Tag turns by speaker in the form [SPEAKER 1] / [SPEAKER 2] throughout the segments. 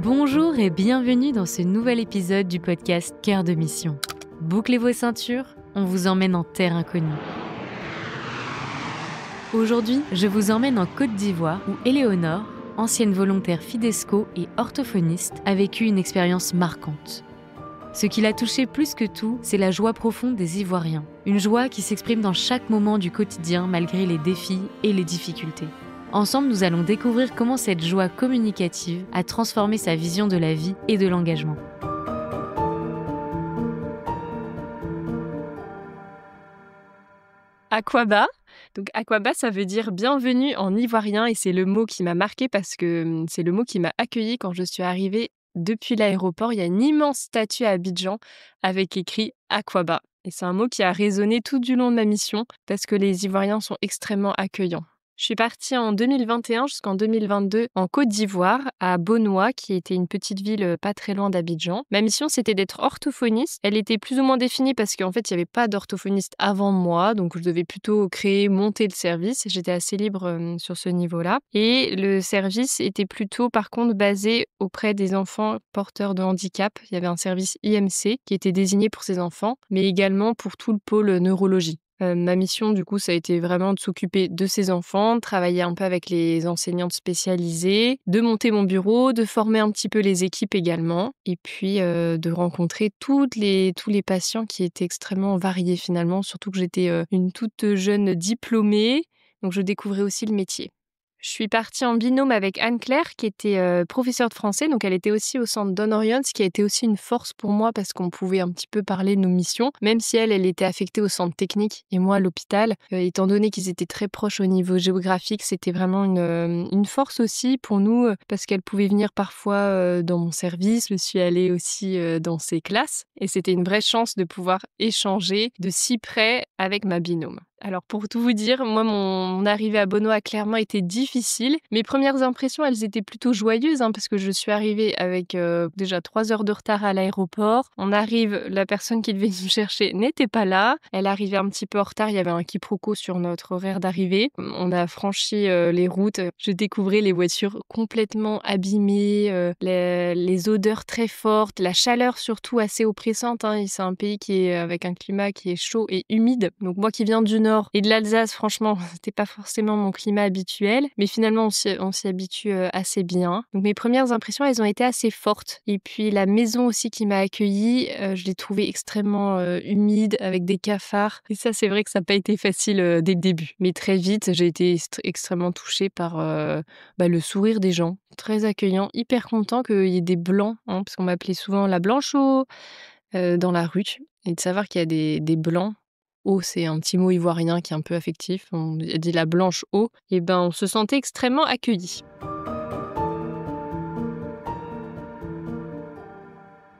[SPEAKER 1] Bonjour et bienvenue dans ce nouvel épisode du podcast Cœur de Mission. Bouclez vos ceintures, on vous emmène en terre inconnue. Aujourd'hui, je vous emmène en Côte d'Ivoire où Éléonore, ancienne volontaire Fidesco et orthophoniste, a vécu une expérience marquante. Ce qui l'a touchée plus que tout, c'est la joie profonde des Ivoiriens. Une joie qui s'exprime dans chaque moment du quotidien malgré les défis et les difficultés. Ensemble, nous allons découvrir comment cette joie communicative a transformé sa vision de la vie et de l'engagement.
[SPEAKER 2] Akwaba. Donc Akwaba, ça veut dire bienvenue en ivoirien et c'est le mot qui m'a marqué parce que c'est le mot qui m'a accueilli quand je suis arrivée depuis l'aéroport. Il y a une immense statue à Abidjan avec écrit Akwaba. Et c'est un mot qui a résonné tout du long de ma mission parce que les Ivoiriens sont extrêmement accueillants. Je suis partie en 2021 jusqu'en 2022 en Côte d'Ivoire, à Bonoa, qui était une petite ville pas très loin d'Abidjan. Ma mission, c'était d'être orthophoniste. Elle était plus ou moins définie parce qu'en fait, il n'y avait pas d'orthophoniste avant moi, donc je devais plutôt monter le service. J'étais assez libre sur ce niveau-là. Et le service était plutôt, par contre, basé auprès des enfants porteurs de handicap. Il y avait un service IMC qui était désigné pour ces enfants, mais également pour tout le pôle neurologie. Ma mission, du coup, ça a été vraiment de s'occuper de ces enfants, de travailler un peu avec les enseignantes spécialisées, de monter mon bureau, de former un petit peu les équipes également, et puis de rencontrer tous les patients qui étaient extrêmement variés finalement, surtout que j'étais une toute jeune diplômée, donc je découvrais aussi le métier. Je suis partie en binôme avec Anne-Claire, qui était professeure de français, donc elle était aussi au centre Don Orion, ce qui a été aussi une force pour moi parce qu'on pouvait un petit peu parler de nos missions, même si elle était affectée au centre technique et moi à l'hôpital. Étant donné qu'ils étaient très proches au niveau géographique, c'était vraiment une force aussi pour nous parce qu'elle pouvait venir parfois dans mon service. Je suis allée aussi dans ses classes et c'était une vraie chance de pouvoir échanger de si près avec ma binôme. Alors pour tout vous dire, moi mon arrivée à Bonoa clairement était difficile. Mes premières impressions, elles étaient plutôt joyeuses parce que je suis arrivée avec déjà 3 heures de retard à l'aéroport. On arrive, la personne qui devait nous chercher n'était pas là. Elle arrivait un petit peu en retard, il y avait un quiproquo sur notre horaire d'arrivée. On a franchi les routes, je découvrais les voitures complètement abîmées, les odeurs très fortes, la chaleur surtout assez oppressante. C'est un pays qui est avec un climat qui est chaud et humide. Donc moi qui viens du Nord et de l'Alsace, franchement, c'était pas forcément mon climat habituel, mais finalement on s'y habitue assez bien. Donc mes premières impressions, elles ont été assez fortes. Et puis la maison aussi qui m'a accueillie, je l'ai trouvée extrêmement humide, avec des cafards. Et ça, c'est vrai que ça n'a pas été facile dès le début. Mais très vite, j'ai été extrêmement touchée par le sourire des gens. Très accueillant, hyper content qu'il y ait des blancs, parce qu'on m'appelait souvent la blanche-eau dans la rue. Et de savoir qu'il y a des blancs. Eau, c'est un petit mot ivoirien qui est un peu affectif. On dit la blanche eau. Et on se sentait extrêmement accueillis.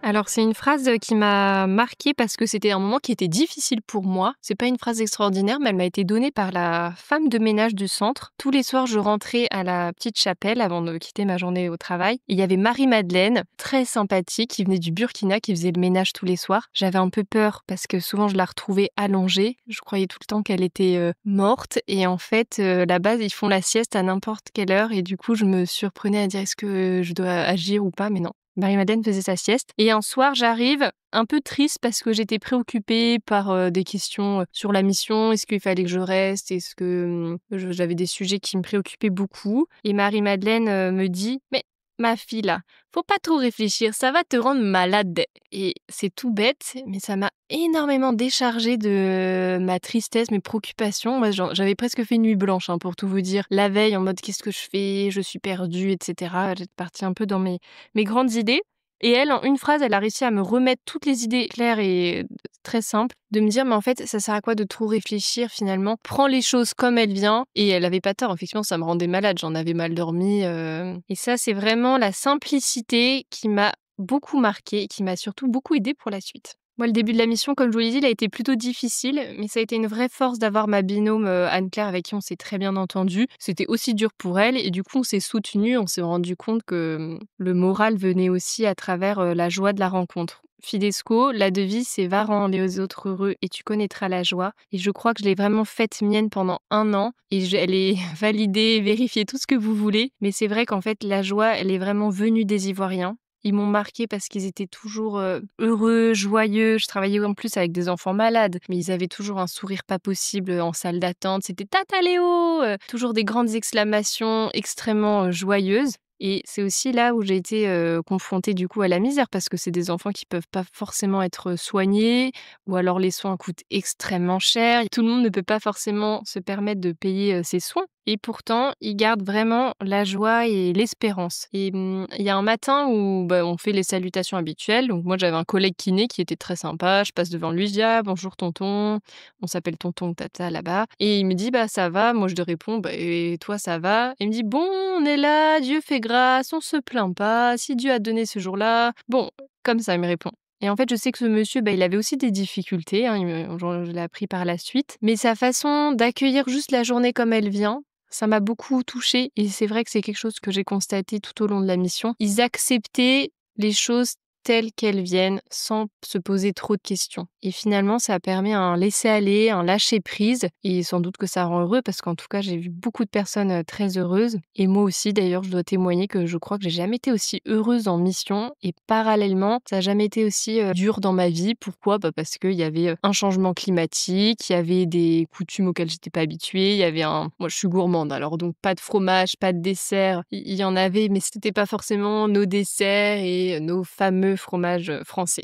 [SPEAKER 2] Alors, c'est une phrase qui m'a marquée parce que c'était un moment qui était difficile pour moi. C'est pas une phrase extraordinaire, mais elle m'a été donnée par la femme de ménage du centre. Tous les soirs, je rentrais à la petite chapelle avant de quitter ma journée au travail. Et il y avait Marie-Madeleine, très sympathique, qui venait du Burkina, qui faisait le ménage tous les soirs. J'avais un peu peur parce que souvent, je la retrouvais allongée. Je croyais tout le temps qu'elle était morte. Et en fait, là-bas, ils font la sieste à n'importe quelle heure. Et du coup, je me surprenais à dire est-ce que je dois agir ou pas, mais non. Marie-Madeleine faisait sa sieste. Et un soir, j'arrive un peu triste parce que j'étais préoccupée par des questions sur la mission. Est-ce qu'il fallait que je reste? Est-ce que j'avais des sujets qui me préoccupaient beaucoup? Et Marie-Madeleine me dit « Mais ma fille là, faut pas trop réfléchir, ça va te rendre malade. » Et c'est tout bête, mais ça m'a énormément déchargée de ma tristesse, mes préoccupations. Moi, j'avais presque fait une nuit blanche, pour tout vous dire. La veille, en mode qu'est-ce que je fais? Je suis perdue, etc. J'étais partie un peu dans mes grandes idées. Et elle, en une phrase, elle a réussi à me remettre toutes les idées claires et très simples, de me dire, mais en fait, ça sert à quoi de trop réfléchir finalement? Prends les choses comme elles viennent. Et elle avait pas tort, effectivement, ça me rendait malade, j'en avais mal dormi. Et ça, c'est vraiment la simplicité qui m'a beaucoup marquée et qui m'a surtout beaucoup aidée pour la suite. Moi, le début de la mission, comme je vous l'ai dit, il a été plutôt difficile, mais ça a été une vraie force d'avoir ma binôme Anne-Claire avec qui on s'est très bien entendu. C'était aussi dur pour elle et du coup, on s'est soutenus, on s'est rendu compte que le moral venait aussi à travers la joie de la rencontre. Fidesco, la devise, c'est va rendre les autres heureux et tu connaîtras la joie. Et je crois que je l'ai vraiment faite mienne pendant 1 an et elle est validée, vérifiée, tout ce que vous voulez. Mais c'est vrai qu'en fait, la joie, elle est vraiment venue des Ivoiriens. Ils m'ont marquée parce qu'ils étaient toujours heureux, joyeux. Je travaillais en plus avec des enfants malades, mais ils avaient toujours un sourire pas possible en salle d'attente. C'était Tata Léo toujours des grandes exclamations extrêmement joyeuses. Et c'est aussi là où j'ai été confrontée du coup à la misère parce que c'est des enfants qui peuvent pas forcément être soignés ou alors les soins coûtent extrêmement cher. Tout le monde ne peut pas forcément se permettre de payer ces soins. Et pourtant, ils gardent vraiment la joie et l'espérance. Et il y a un matin où on fait les salutations habituelles. Donc moi, j'avais un collègue kiné qui était très sympa. Je passe devant lui, je dis «Ah bonjour tonton». On s'appelle tonton ou tata là-bas. Et il me dit «Bah ça va». Moi, je lui réponds «Bah et toi, ça va?» Et il me dit «Bon, on est là, Dieu fait grâce, on se plaint pas. Si Dieu a donné ce jour-là». Bon, comme ça, il me répond. Et en fait, je sais que ce monsieur, il avait aussi des difficultés, hein, je l'ai appris par la suite. Mais sa façon d'accueillir juste la journée comme elle vient, ça m'a beaucoup touchée et c'est vrai que c'est quelque chose que j'ai constaté tout au long de la mission. Ils acceptaient les choses telles qu'elles viennent, sans se poser trop de questions. Et finalement, ça permet un laisser-aller, un lâcher-prise, et sans doute que ça rend heureux, parce qu'en tout cas, j'ai vu beaucoup de personnes très heureuses. Et moi aussi, d'ailleurs, je dois témoigner que je crois que j'ai jamais été aussi heureuse en mission, et parallèlement, ça n'a jamais été aussi dur dans ma vie. Pourquoi ? Parce qu'il y avait un changement climatique, il y avait des coutumes auxquelles j'étais pas habituée, il y avait Moi, je suis gourmande, alors donc pas de fromage, pas de dessert. Il y en avait, mais c'était pas forcément nos desserts et nos fameux fromages français.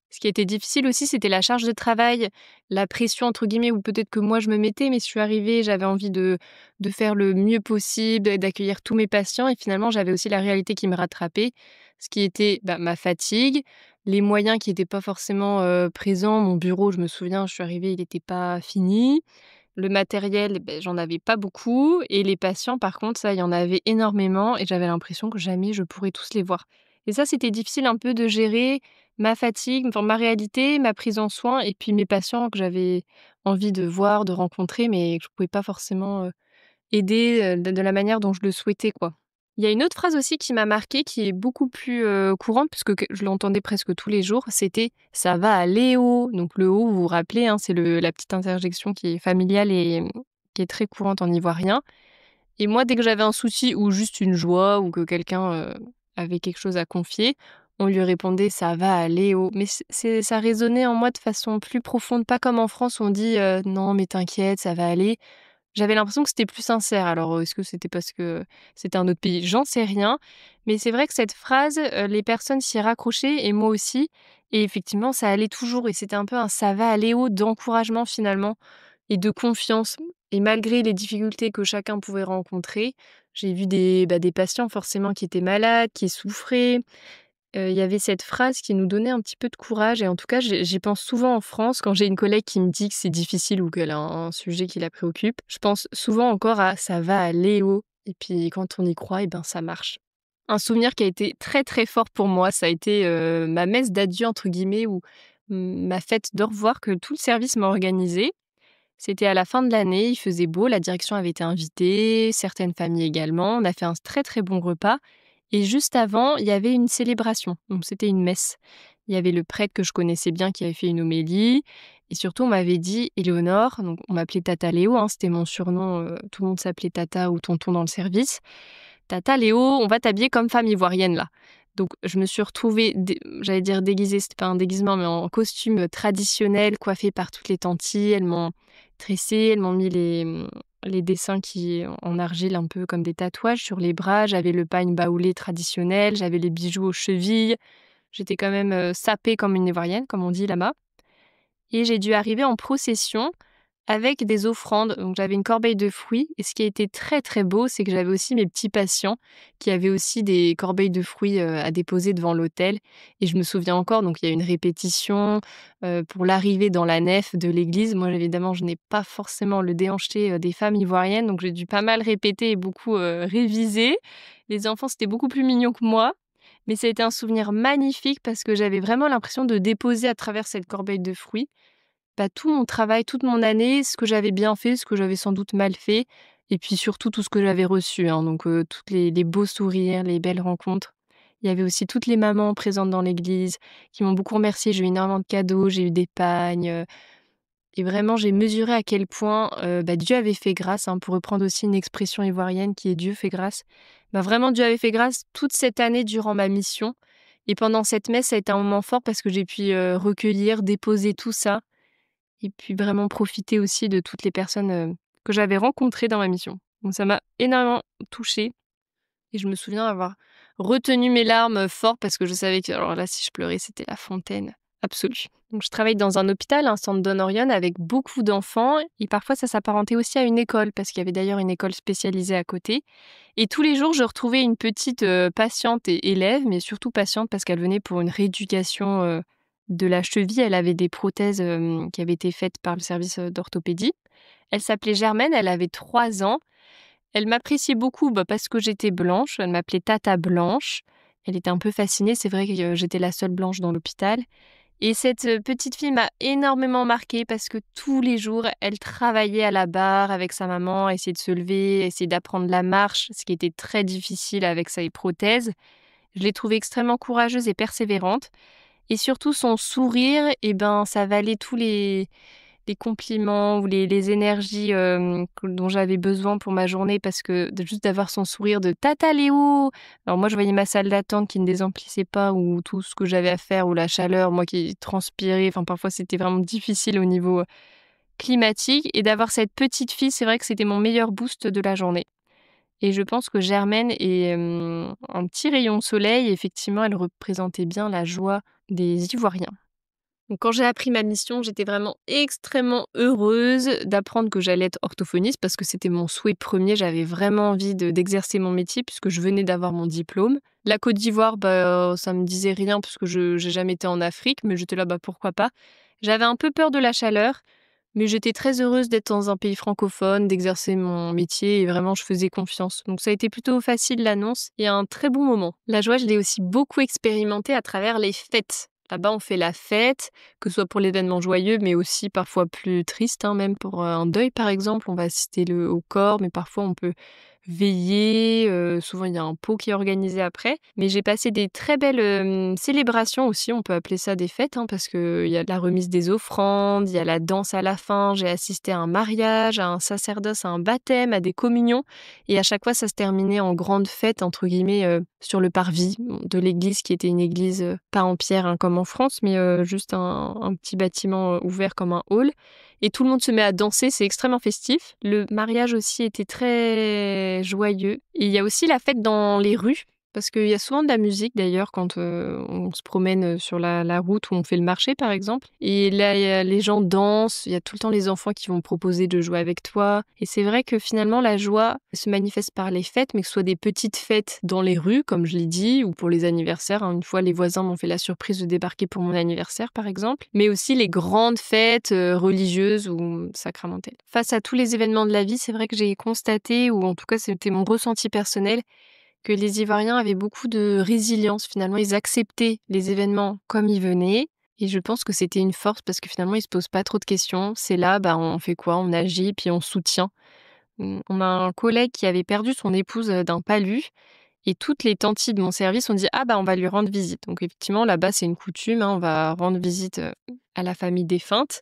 [SPEAKER 2] Ce qui était difficile aussi, c'était la charge de travail, la «pression» entre guillemets, ou peut-être que moi je me mettais, mais je suis arrivée, j'avais envie de faire le mieux possible, d'accueillir tous mes patients et finalement j'avais aussi la réalité qui me rattrapait, ce qui était, ma fatigue, les moyens qui étaient pas forcément, présents. Mon bureau, je me souviens, je suis arrivée, il n'était pas fini. Le matériel, j'en avais pas beaucoup et les patients, par contre, ça, il y en avait énormément et j'avais l'impression que jamais je pourrais tous les voir. Et ça, c'était difficile un peu de gérer ma fatigue, enfin ma réalité, ma prise en soin et puis mes patients que j'avais envie de voir, de rencontrer, mais que je pouvais pas forcément, aider, de la manière dont je le souhaitais, quoi. Il y a une autre phrase aussi qui m'a marquée, qui est beaucoup plus, courante puisque je l'entendais presque tous les jours, c'était: «Ça va aller haut». Donc le haut, vous vous rappelez, hein, c'est la petite interjection qui est familiale et qui est très courante en ivoirien. Et moi, dès que j'avais un souci ou juste une joie ou que quelqu'un, avait quelque chose à confier, on lui répondait: «Ça va aller haut». Mais ça résonnait en moi de façon plus profonde, pas comme en France où on dit, «Non mais t'inquiète, ça va aller». J'avais l'impression que c'était plus sincère. Alors, est-ce que c'était parce que c'était un autre pays? J'en sais rien. Mais c'est vrai que cette phrase, les personnes s'y raccrochaient et moi aussi. Et effectivement, ça allait toujours et c'était un peu un «ça va aller haut» d'encouragement finalement et de confiance. Et malgré les difficultés que chacun pouvait rencontrer, j'ai vu des patients forcément qui étaient malades, qui souffraient. Il y avait cette phrase qui nous donnait un petit peu de courage et en tout cas, j'y pense souvent en France quand j'ai une collègue qui me dit que c'est difficile ou qu'elle a un sujet qui la préoccupe. Je pense souvent encore à «ça va aller haut» et puis quand on y croit, ça marche. Un souvenir qui a été très, très fort pour moi, ça a été, ma «messe d'adieu» entre guillemets ou ma fête d'au revoir que tout le service m'a organisée. C'était à la fin de l'année, il faisait beau, la direction avait été invitée, certaines familles également. On a fait un très, très bon repas et juste avant, il y avait une célébration, donc c'était une messe. Il y avait le prêtre que je connaissais bien qui avait fait une homélie et surtout on m'avait dit: «Éléonore», donc on m'appelait Tata Léo, hein, c'était mon surnom, tout le monde s'appelait Tata ou tonton dans le service. «Tata Léo, on va t'habiller comme femme ivoirienne là». Donc je me suis retrouvée j'allais dire déguisée, c'était pas un déguisement, mais en costume traditionnel, coiffée par toutes les tanties. Elles m'ont tressée, elles m'ont mis les dessins qui en argile, un peu comme des tatouages sur les bras. J'avais le pagne baoulé traditionnel, j'avais les bijoux aux chevilles. J'étais quand même, sapée comme une ivoirienne, comme on dit là-bas. Et j'ai dû arriver en procession avec des offrandes. Donc j'avais une corbeille de fruits et ce qui a été très, très beau, c'est que j'avais aussi mes petits patients qui avaient aussi des corbeilles de fruits, à déposer devant l'autel et je me souviens encore, donc il y a eu une répétition, pour l'arrivée dans la nef de l'église. Moi, évidemment, je n'ai pas forcément le déhanché, des femmes ivoiriennes, donc j'ai dû pas mal répéter et beaucoup, réviser. Les enfants, c'était beaucoup plus mignon que moi, mais ça a été un souvenir magnifique parce que j'avais vraiment l'impression de déposer à travers cette corbeille de fruits tout mon travail, toute mon année, ce que j'avais bien fait, ce que j'avais sans doute mal fait et puis surtout tout ce que j'avais reçu, hein, donc tous les beaux sourires, les belles rencontres Il y avait aussi toutes les mamans présentes dans l'église qui m'ont beaucoup remerciée. J'ai eu énormément de cadeaux, j'ai eu des pagnes, et vraiment j'ai mesuré à quel point, Dieu avait fait grâce, hein, pour reprendre aussi une expression ivoirienne qui est «Dieu fait grâce». Vraiment Dieu avait fait grâce toute cette année durant ma mission et pendant cette messe, ça a été un moment fort parce que j'ai pu, recueillir, déposer tout ça et puis vraiment profiter aussi de toutes les personnes, que j'avais rencontrées dans ma mission. Donc ça m'a énormément touchée et je me souviens avoir retenu mes larmes, fort parce que je savais que alors là, si je pleurais, c'était la fontaine absolue. Donc je travaille dans un hôpital, un centre Don Orion avec beaucoup d'enfants et parfois ça s'apparentait aussi à une école parce qu'il y avait d'ailleurs une école spécialisée à côté et tous les jours, je retrouvais une petite, patiente et élève, mais surtout patiente parce qu'elle venait pour une rééducation, de la cheville. Elle avait des prothèses, qui avaient été faites par le service, d'orthopédie. Elle s'appelait Germaine, elle avait 3 ans. Elle m'appréciait beaucoup, parce que j'étais blanche. Elle m'appelait Tata Blanche. Elle était un peu fascinée. C'est vrai que j'étais la seule blanche dans l'hôpital. Et cette petite fille m'a énormément marquée parce que tous les jours, elle travaillait à la barre avec sa maman, essayer de se lever, essayer d'apprendre la marche, ce qui était très difficile avec ses prothèses. Je l'ai trouvée extrêmement courageuse et persévérante. Et surtout, son sourire, ça valait tous les compliments ou les énergies, dont j'avais besoin pour ma journée parce que juste d'avoir son sourire de «Tata Léo!» Alors moi, je voyais ma salle d'attente qui ne désemplissait pas ou tout ce que j'avais à faire ou la chaleur, moi qui transpirais, enfin parfois c'était vraiment difficile au niveau, climatique et d'avoir cette petite fille, c'est vrai que c'était mon meilleur boost de la journée et je pense que Germaine est, un petit rayon de soleil. Effectivement, elle représentait bien la joie des Ivoiriens. Donc quand j'ai appris ma mission, j'étais vraiment extrêmement heureuse d'apprendre que j'allais être orthophoniste parce que c'était mon souhait premier. J'avais vraiment envie d'exercer mon métier puisque je venais d'avoir mon diplôme. La Côte d'Ivoire, ça me disait rien parce que je j'ai jamais été en Afrique, mais j'étais là, pourquoi pas. J'avais un peu peur de la chaleur, mais j'étais très heureuse d'être dans un pays francophone, d'exercer mon métier et vraiment je faisais confiance. Donc ça a été plutôt facile l'annonce et un très bon moment. La joie, je l'ai aussi beaucoup expérimentée à travers les fêtes. Là-bas, on fait la fête, que ce soit pour l'événement joyeux, mais aussi parfois plus triste, hein, même pour un deuil par exemple. On va assister au corps, mais parfois on peut veiller. Souvent, il y a un pot qui est organisé après. Mais j'ai passé des très belles célébrations aussi, on peut appeler ça des fêtes, hein, parce qu'il y a la remise des offrandes, il y a la danse à la fin. J'ai assisté à un mariage, à un sacerdoce, à un baptême, à des communions. Et à chaque fois, ça se terminait en grande fête, entre guillemets, sur le parvis de l'église, qui était une église pas en pierre, hein, comme en France, mais juste un petit bâtiment ouvert comme un hall. Et tout le monde se met à danser, c'est extrêmement festif. Le mariage aussi était très joyeux. Et il y a aussi la fête dans les rues, parce qu'il y a souvent de la musique d'ailleurs quand on se promène sur la route où on fait le marché par exemple. Et là, les gens dansent, il y a tout le temps les enfants qui vont proposer de jouer avec toi. Et c'est vrai que finalement la joie se manifeste par les fêtes, mais que ce soit des petites fêtes dans les rues, comme je l'ai dit, ou pour les anniversaires. Une fois, les voisins m'ont fait la surprise de débarquer pour mon anniversaire par exemple. Mais aussi les grandes fêtes religieuses ou sacramentelles. Face à tous les événements de la vie, c'est vrai que j'ai constaté, ou en tout cas c'était mon ressenti personnel, que les Ivoiriens avaient beaucoup de résilience. Finalement, ils acceptaient les événements comme ils venaient. Et je pense que c'était une force parce que finalement, ils se posent pas trop de questions. C'est là, on fait quoi? On agit, puis on soutient. On a un collègue qui avait perdu son épouse d'un palu. Et toutes les tanties de mon service ont dit on va lui rendre visite. Donc effectivement, là-bas, c'est une coutume, hein, on va rendre visite à la famille défunte.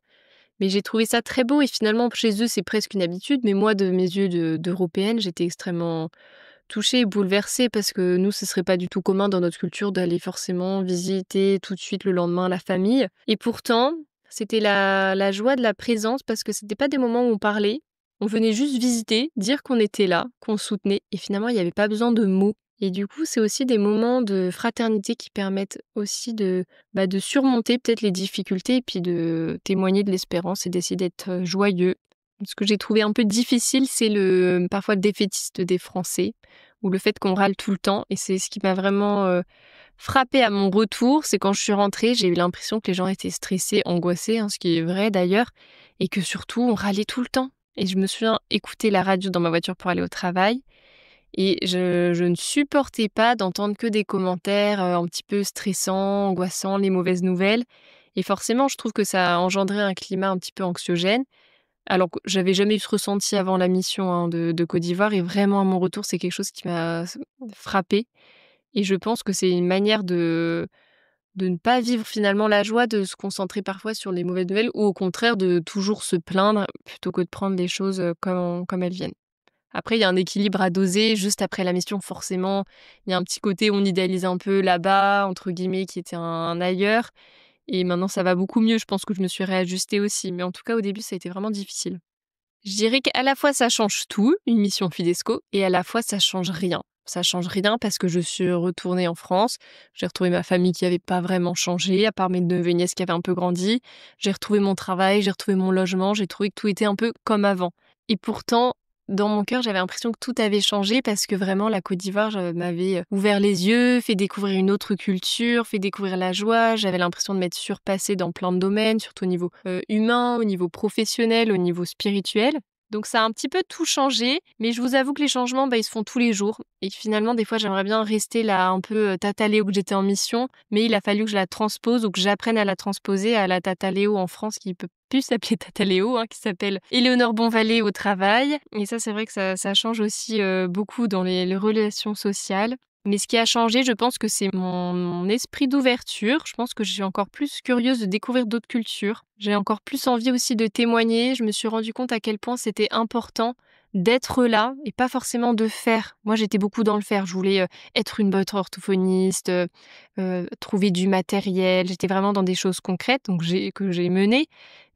[SPEAKER 2] Mais j'ai trouvé ça très beau et finalement, chez eux, c'est presque une habitude. Mais moi, de mes yeux d'Européenne, j'étais extrêmement touchée et bouleversée parce que nous, ce serait pas du tout commun dans notre culture d'aller forcément visiter tout de suite le lendemain la famille. Et pourtant, c'était la joie de la présence parce que c'était pas des moments où on parlait. On venait juste visiter, dire qu'on était là, qu'on soutenait. Et finalement, il n'y avait pas besoin de mots. Et du coup, c'est aussi des moments de fraternité qui permettent aussi de surmonter peut-être les difficultés et puis de témoigner de l'espérance et d'essayer d'être joyeux. Ce que j'ai trouvé un peu difficile, c'est parfois le défaitiste des Français ou le fait qu'on râle tout le temps. Et c'est ce qui m'a vraiment frappée à mon retour. C'est quand je suis rentrée, j'ai eu l'impression que les gens étaient stressés, angoissés, hein, ce qui est vrai d'ailleurs, et que surtout, on râlait tout le temps. Et je me souviens écouter la radio dans ma voiture pour aller au travail. Et je ne supportais pas d'entendre que des commentaires un petit peu stressants, angoissants, les mauvaises nouvelles. Et forcément, je trouve que ça a engendré un climat un petit peu anxiogène. Alors que j'avais jamais eu ce ressenti avant la mission, hein, de Côte d'Ivoire et vraiment à mon retour, c'est quelque chose qui m'a frappée. Et je pense que c'est une manière de ne pas vivre finalement la joie, de se concentrer parfois sur les mauvaises nouvelles ou au contraire de toujours se plaindre plutôt que de prendre les choses comme elles viennent. Après, il y a un équilibre à doser. Juste après la mission, forcément, il y a un petit côté où on idéalise un peu là-bas, entre guillemets, qui était un ailleurs. Et maintenant, ça va beaucoup mieux. Je pense que je me suis réajustée aussi. Mais en tout cas, au début, ça a été vraiment difficile. Je dirais qu'à la fois, ça change tout, une mission Fidesco, et à la fois, ça change rien. Ça change rien parce que je suis retournée en France. J'ai retrouvé ma famille qui n'avait pas vraiment changé, à part mes neveux et nièces qui avaient un peu grandi. J'ai retrouvé mon travail, j'ai retrouvé mon logement, j'ai trouvé que tout était un peu comme avant. Et pourtant, dans mon cœur, j'avais l'impression que tout avait changé parce que vraiment, la Côte d'Ivoire m'avait ouvert les yeux, fait découvrir une autre culture, fait découvrir la joie. J'avais l'impression de m'être surpassée dans plein de domaines, surtout au niveau humain, au niveau professionnel, au niveau spirituel. Donc ça a un petit peu tout changé, mais je vous avoue que les changements, ils se font tous les jours. Et que finalement, des fois, j'aimerais bien rester là un peu Tata Léo que j'étais en mission, mais il a fallu que je la transpose ou que j'apprenne à la transposer à la Tata Léo en France qui peut plus s'appeler Tata Léo, qui s'appelle Éléonore Bonvalet au travail. Et ça, c'est vrai que ça change aussi beaucoup dans les relations sociales. Mais ce qui a changé, je pense que c'est mon esprit d'ouverture. Je pense que je suis encore plus curieuse de découvrir d'autres cultures. J'ai encore plus envie aussi de témoigner. Je me suis rendu compte à quel point c'était important d'être là et pas forcément de faire. Moi, j'étais beaucoup dans le faire. Je voulais être une bonne orthophoniste, trouver du matériel. J'étais vraiment dans des choses concrètes que j'ai menées.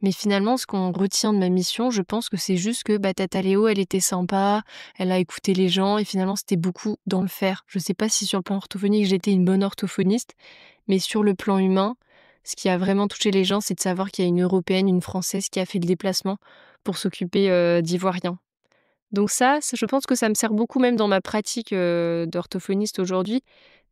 [SPEAKER 2] Mais finalement, ce qu'on retient de ma mission, je pense que c'est juste que Tata Léo, elle était sympa, elle a écouté les gens et finalement, c'était beaucoup dans le faire. Je sais pas si sur le plan orthophonique, j'étais une bonne orthophoniste, mais sur le plan humain, ce qui a vraiment touché les gens, c'est de savoir qu'il y a une Européenne, une Française qui a fait le déplacement pour s'occuper d'Ivoiriens. Donc ça, je pense que ça me sert beaucoup même dans ma pratique d'orthophoniste aujourd'hui,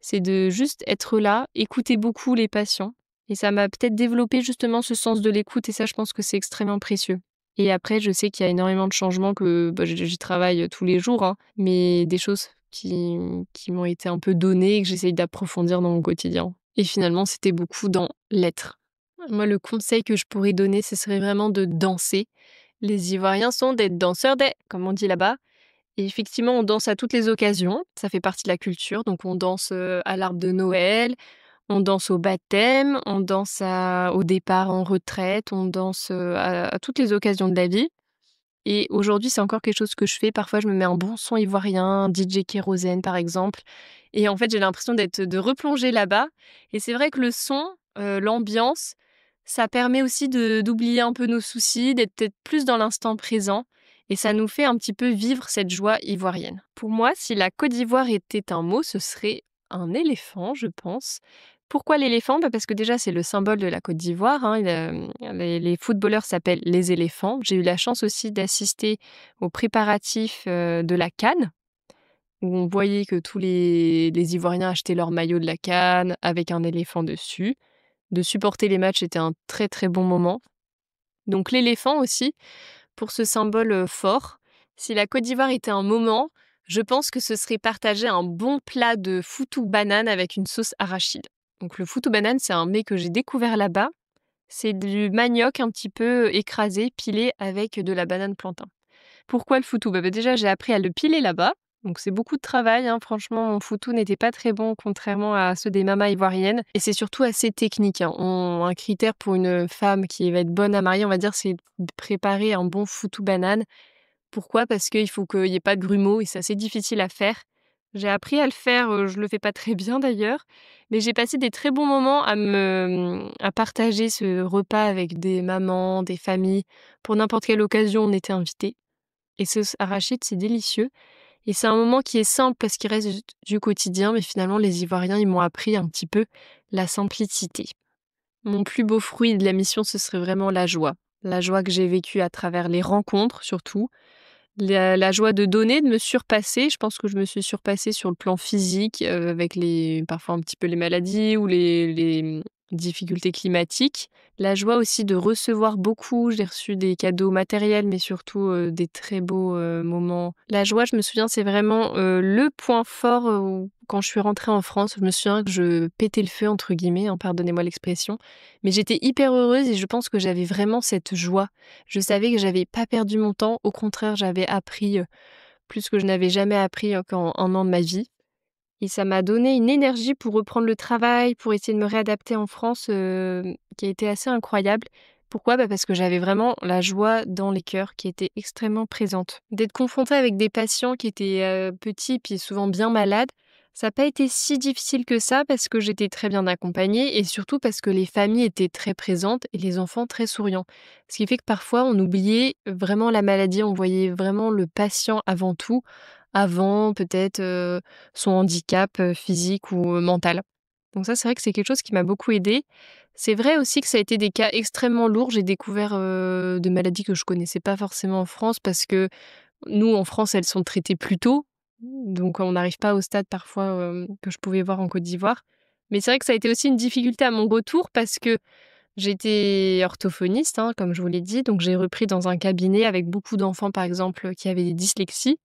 [SPEAKER 2] c'est de juste être là, écouter beaucoup les patients. Et ça m'a peut-être développé justement ce sens de l'écoute et ça, je pense que c'est extrêmement précieux. Et après, je sais qu'il y a énormément de changements que j'y travaille tous les jours, mais des choses qui m'ont été un peu données et que j'essaye d'approfondir dans mon quotidien. Et finalement, c'était beaucoup dans l'être. Moi, le conseil que je pourrais donner, ce serait vraiment de danser. Les Ivoiriens sont des danseurs des, comme on dit là-bas. Et effectivement, on danse à toutes les occasions. Ça fait partie de la culture. Donc, on danse à l'arbre de Noël, on danse au baptême, on danse au départ en retraite, on danse à toutes les occasions de la vie. Et aujourd'hui, c'est encore quelque chose que je fais. Parfois, je me mets un bon son ivoirien, un DJ Kérosène par exemple. Et en fait, j'ai l'impression de replonger là-bas. Et c'est vrai que le son, l'ambiance, ça permet aussi d'oublier un peu nos soucis, d'être peut-être plus dans l'instant présent. Et ça nous fait un petit peu vivre cette joie ivoirienne. Pour moi, si la Côte d'Ivoire était un mot, ce serait un éléphant, je pense. Pourquoi l'éléphant ? Parce que déjà, c'est le symbole de la Côte d'Ivoire. Les footballeurs s'appellent les éléphants. J'ai eu la chance aussi d'assister aux préparatifs de la CAN, où on voyait que tous les Ivoiriens achetaient leur maillot de la CAN avec un éléphant dessus. De supporter les matchs était un très très bon moment. Donc l'éléphant aussi, pour ce symbole fort. Si la Côte d'Ivoire était un moment, je pense que ce serait partager un bon plat de foutou banane avec une sauce arachide. Donc le foutou banane, c'est un mets que j'ai découvert là-bas. C'est du manioc un petit peu écrasé, pilé avec de la banane plantain. Pourquoi le foutou ? Déjà, j'ai appris à le piler là-bas. Donc c'est beaucoup de travail. Franchement, mon foutou n'était pas très bon, contrairement à ceux des mamas ivoiriennes. Et c'est surtout assez technique. Un critère pour une femme qui va être bonne à marier, on va dire, c'est de préparer un bon foutou banane. Pourquoi ? Parce qu'il faut qu'il n'y ait pas de grumeaux et c'est assez difficile à faire. J'ai appris à le faire, je le fais pas très bien d'ailleurs, mais j'ai passé des très bons moments à partager ce repas avec des mamans, des familles. Pour n'importe quelle occasion, on était invités. Et ce arachide, c'est délicieux. Et c'est un moment qui est simple parce qu'il reste du quotidien, mais finalement, les Ivoiriens, ils m'ont appris un petit peu la simplicité. Mon plus beau fruit de la mission, ce serait vraiment la joie. La joie que j'ai vécue à travers les rencontres, surtout. La joie de donner, de me surpasser. Je pense que je me suis surpassée sur le plan physique, avec parfois un petit peu les maladies ou les difficultés climatiques. La joie aussi de recevoir beaucoup. J'ai reçu des cadeaux matériels, mais surtout des très beaux moments. La joie, je me souviens, c'est vraiment le point fort quand je suis rentrée en France. Je me souviens que je pétais le feu, entre guillemets, pardonnez-moi l'expression. Mais j'étais hyper heureuse et je pense que j'avais vraiment cette joie. Je savais que j'avais pas perdu mon temps. Au contraire, j'avais appris plus que je n'avais jamais appris qu'en un an de ma vie. et ça m'a donné une énergie pour reprendre le travail, pour essayer de me réadapter en France, qui a été assez incroyable. Pourquoi? Parce que j'avais vraiment la joie dans les cœurs qui était extrêmement présente. D'être confrontée avec des patients qui étaient, petits puis souvent bien malades, ça n'a pas été si difficile que ça parce que j'étais très bien accompagnée et surtout parce que les familles étaient très présentes et les enfants très souriants. Ce qui fait que parfois on oubliait vraiment la maladie, on voyait vraiment le patient avant tout, avant peut-être, son handicap, physique ou, mental. Donc ça, c'est vrai que c'est quelque chose qui m'a beaucoup aidée. C'est vrai aussi que ça a été des cas extrêmement lourds. J'ai découvert, de maladies que je connaissais pas forcément en France parce que nous, en France, elles sont traitées plus tôt, donc on n'arrive pas au stade parfois, que je pouvais voir en Côte d'Ivoire. Mais c'est vrai que ça a été aussi une difficulté à mon retour parce que j'étais orthophoniste, hein, comme je vous l'ai dit, donc j'ai repris dans un cabinet avec beaucoup d'enfants, par exemple, qui avaient des dyslexies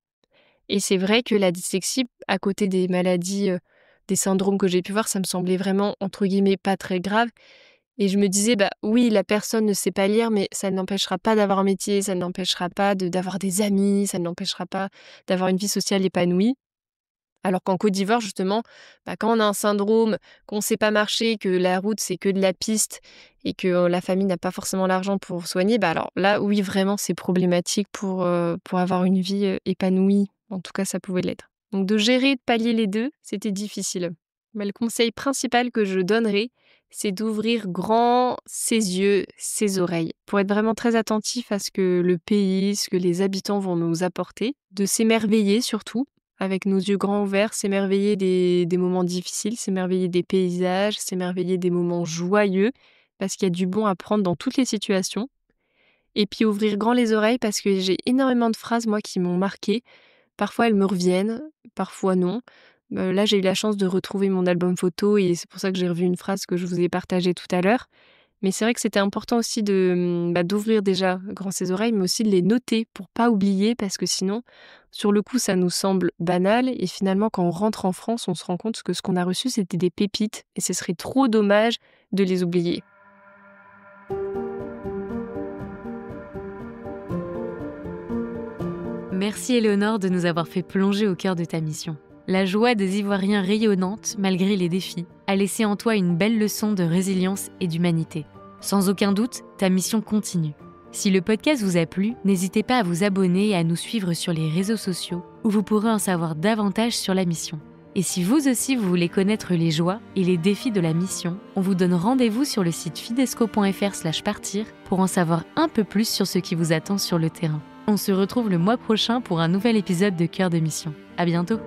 [SPEAKER 2] et c'est vrai que la dyslexie, à côté des maladies, des syndromes que j'ai pu voir, ça me semblait vraiment, entre guillemets, «pas très grave» et je me disais: «Bah, oui, la personne ne sait pas lire, mais ça ne l'empêchera pas d'avoir un métier, ça ne l'empêchera pas d'avoir des amis, ça ne l'empêchera pas d'avoir une vie sociale épanouie». Alors qu'en Côte d'Ivoire, justement, quand on a un syndrome, qu'on ne sait pas marcher, que la route, c'est que de la piste et que, la famille n'a pas forcément l'argent pour soigner, alors là, oui, vraiment, c'est problématique pour avoir une vie, épanouie. En tout cas, ça pouvait l'être. Donc de gérer, de pallier les 2, c'était difficile. Mais le conseil principal que je donnerais, c'est d'ouvrir grand ses yeux, ses oreilles, pour être vraiment très attentif à ce que le pays, ce que les habitants vont nous apporter, de s'émerveiller surtout, avec nos yeux grands ouverts, s'émerveiller des moments difficiles, s'émerveiller des paysages, s'émerveiller des moments joyeux, parce qu'il y a du bon à prendre dans toutes les situations. Et puis ouvrir grand les oreilles parce que j'ai énormément de phrases, moi, qui m'ont marquée. Parfois, elles me reviennent, parfois non. Là, j'ai eu la chance de retrouver mon album photo et c'est pour ça que j'ai revu une phrase que je vous ai partagée tout à l'heure. Mais c'est vrai que c'était important aussi d'ouvrir déjà grand ses oreilles, mais aussi de les noter pour pas oublier parce que sinon, sur le coup, ça nous semble banal et finalement, quand on rentre en France, on se rend compte que ce qu'on a reçu, c'était des pépites et ce serait trop dommage de les oublier.
[SPEAKER 1] Merci Éléonore de nous avoir fait plonger au cœur de ta mission. La joie des Ivoiriens rayonnante, malgré les défis, a laissé en toi une belle leçon de résilience et d'humanité. Sans aucun doute, ta mission continue. Si le podcast vous a plu, n'hésitez pas à vous abonner et à nous suivre sur les réseaux sociaux, où vous pourrez en savoir davantage sur la mission. Et si vous aussi vous voulez connaître les joies et les défis de la mission, on vous donne rendez-vous sur le site fidesco.fr/partir pour en savoir un peu plus sur ce qui vous attend sur le terrain. On se retrouve le mois prochain pour un nouvel épisode de Cœur de Mission. À bientôt!